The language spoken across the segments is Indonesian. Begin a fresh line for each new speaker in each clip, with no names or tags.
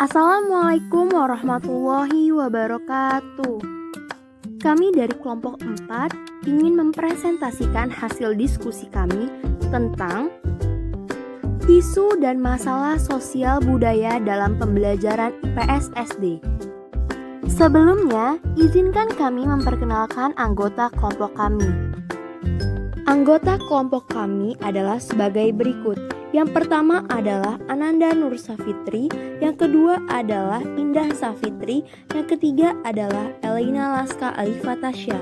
Assalamualaikum warahmatullahi wabarakatuh. Kami dari kelompok 4 ingin mempresentasikan hasil diskusi kami tentang isu dan masalah sosial budaya dalam pembelajaran IPS SD. Sebelumnya, izinkan kami memperkenalkan anggota kelompok kami. Anggota kelompok kami adalah sebagai berikut. Yang pertama adalah Ananda Nur Safitri, yang kedua adalah Indah Safitri, yang ketiga adalah Elina Laska Alifatasya.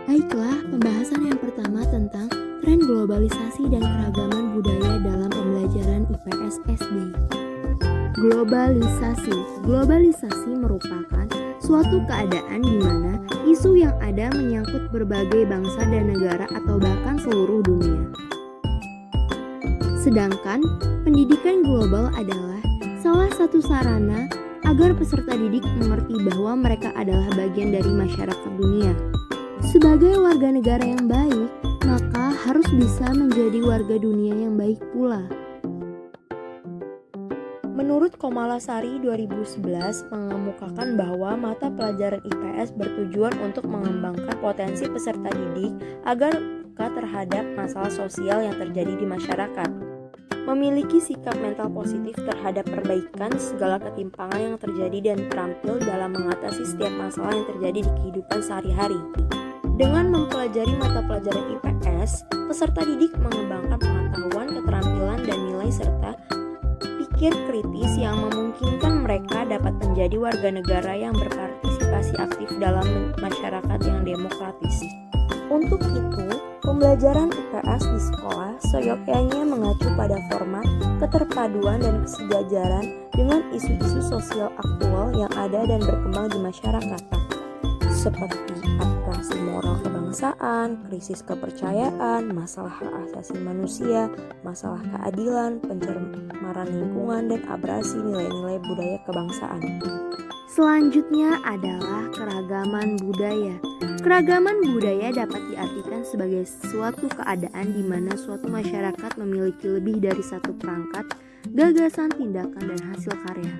Baiklah, pembahasan yang pertama tentang tren globalisasi dan keragaman budaya dalam pembelajaran IPS SD. Globalisasi merupakan suatu keadaan di mana isu yang ada menyangkut berbagai bangsa dan negara atau bahkan seluruh dunia. Sedangkan pendidikan global adalah salah satu sarana agar peserta didik mengerti bahwa mereka adalah bagian dari masyarakat dunia. Sebagai warga negara yang baik, maka harus bisa menjadi warga dunia yang baik pula. Menurut Komalasari 2011 mengemukakan bahwa mata pelajaran IPS bertujuan untuk mengembangkan potensi peserta didik agar peka terhadap masalah sosial yang terjadi di masyarakat. Memiliki sikap mental positif terhadap perbaikan segala ketimpangan yang terjadi dan terampil dalam mengatasi setiap masalah yang terjadi di kehidupan sehari-hari. Dengan mempelajari mata pelajaran IPS, peserta didik mengembangkan pengetahuan, keterampilan, dan nilai serta pikir kritis yang memungkinkan mereka dapat menjadi warga negara yang berpartisipasi aktif dalam masyarakat yang demokratis. Untuk itu, pembelajaran IPS di sekolah seyogyanya mengacu pada format, keterpaduan, dan kesejajaran dengan isu-isu sosial aktual yang ada dan berkembang di masyarakat, seperti atraksi moral kebangsaan, krisis kepercayaan, masalah hak asasi manusia, masalah keadilan, pencemaran lingkungan, dan abrasi nilai-nilai budaya kebangsaan. Selanjutnya adalah keragaman budaya. Keragaman budaya dapat diartikan sebagai suatu keadaan di mana suatu masyarakat memiliki lebih dari satu perangkat, gagasan, tindakan, dan hasil karya.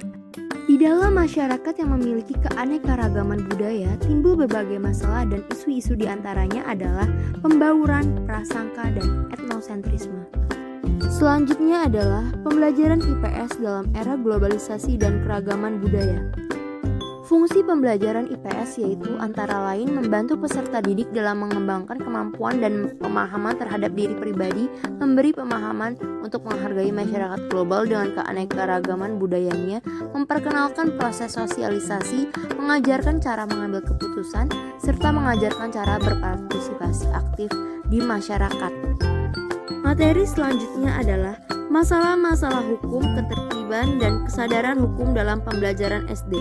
Di dalam masyarakat yang memiliki keanekaragaman budaya, timbul berbagai masalah dan isu-isu diantaranya adalah pembauran, prasangka, dan etnosentrisme. Selanjutnya adalah pembelajaran IPS dalam era globalisasi dan keragaman budaya. Fungsi pembelajaran IPS yaitu antara lain membantu peserta didik dalam mengembangkan kemampuan dan pemahaman terhadap diri pribadi, memberi pemahaman untuk menghargai masyarakat global dengan keanekaragaman budayanya, memperkenalkan proses sosialisasi, mengajarkan cara mengambil keputusan, serta mengajarkan cara berpartisipasi aktif di masyarakat. Materi selanjutnya adalah masalah-masalah hukum, ketertiban, dan kesadaran hukum dalam pembelajaran SD.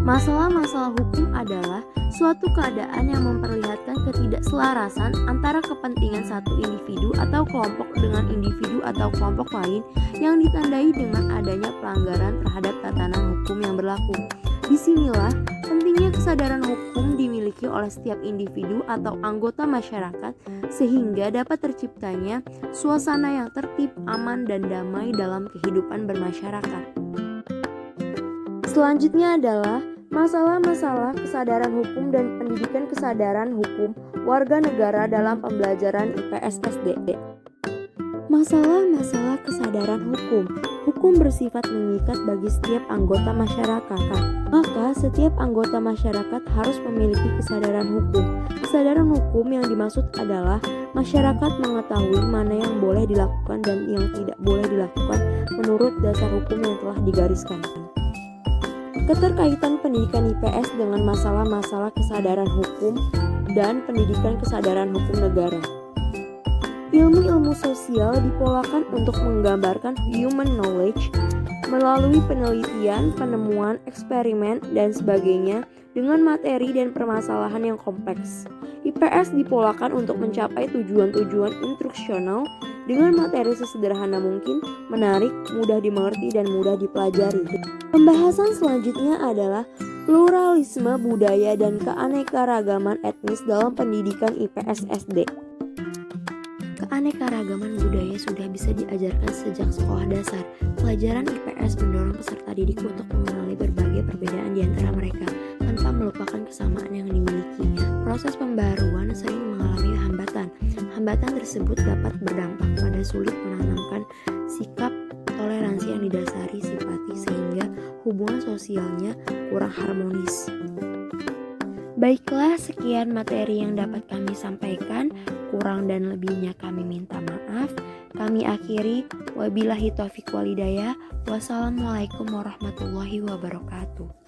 Masalah-masalah hukum adalah suatu keadaan yang memperlihatkan ketidakselarasan antara kepentingan satu individu atau kelompok dengan individu atau kelompok lain yang ditandai dengan adanya pelanggaran terhadap tatanan hukum yang berlaku. Disinilah pentingnya kesadaran hukum dimiliki oleh setiap individu atau anggota masyarakat sehingga dapat terciptanya suasana yang tertib, aman, dan damai dalam kehidupan bermasyarakat. Selanjutnya adalah masalah-masalah kesadaran hukum dan pendidikan kesadaran hukum warga negara dalam pembelajaran IPS SD. Masalah-masalah kesadaran hukum. Hukum bersifat mengikat bagi setiap anggota masyarakat. Maka setiap anggota masyarakat harus memiliki kesadaran hukum. Kesadaran hukum yang dimaksud adalah masyarakat mengetahui mana yang boleh dilakukan dan yang tidak boleh dilakukan menurut dasar hukum yang telah digariskan. Keterkaitan pendidikan IPS dengan masalah-masalah kesadaran hukum dan pendidikan kesadaran hukum negara. Ilmu-ilmu sosial dipolakan untuk menggambarkan human knowledge melalui penelitian, penemuan, eksperimen, dan sebagainya dengan materi dan permasalahan yang kompleks. IPS dipolakan untuk mencapai tujuan-tujuan instruksional dengan materi sesederhana mungkin, menarik, mudah dimengerti, dan mudah dipelajari. Pembahasan selanjutnya adalah pluralisme budaya dan keanekaragaman etnis dalam pendidikan IPS SD. keanekaragaman budaya sudah bisa diajarkan sejak sekolah dasar. Pelajaran IPS mendorong peserta didik untuk mengenali berbagai perbedaan di antara mereka, tanpa melupakan kesamaan yang dimilikinya. Proses pembaruan sering mengalami hambatan. Hambatan tersebut dapat berdampak pada sulit menanamkan sikap toleransi yang didasari simpati sehingga hubungan sosialnya kurang harmonis. Baiklah, sekian materi yang dapat kami sampaikan. Kurang dan lebihnya kami minta maaf. Kami akhiri, wabillahi taufiq walhidayah. Wassalamualaikum warahmatullahi wabarakatuh.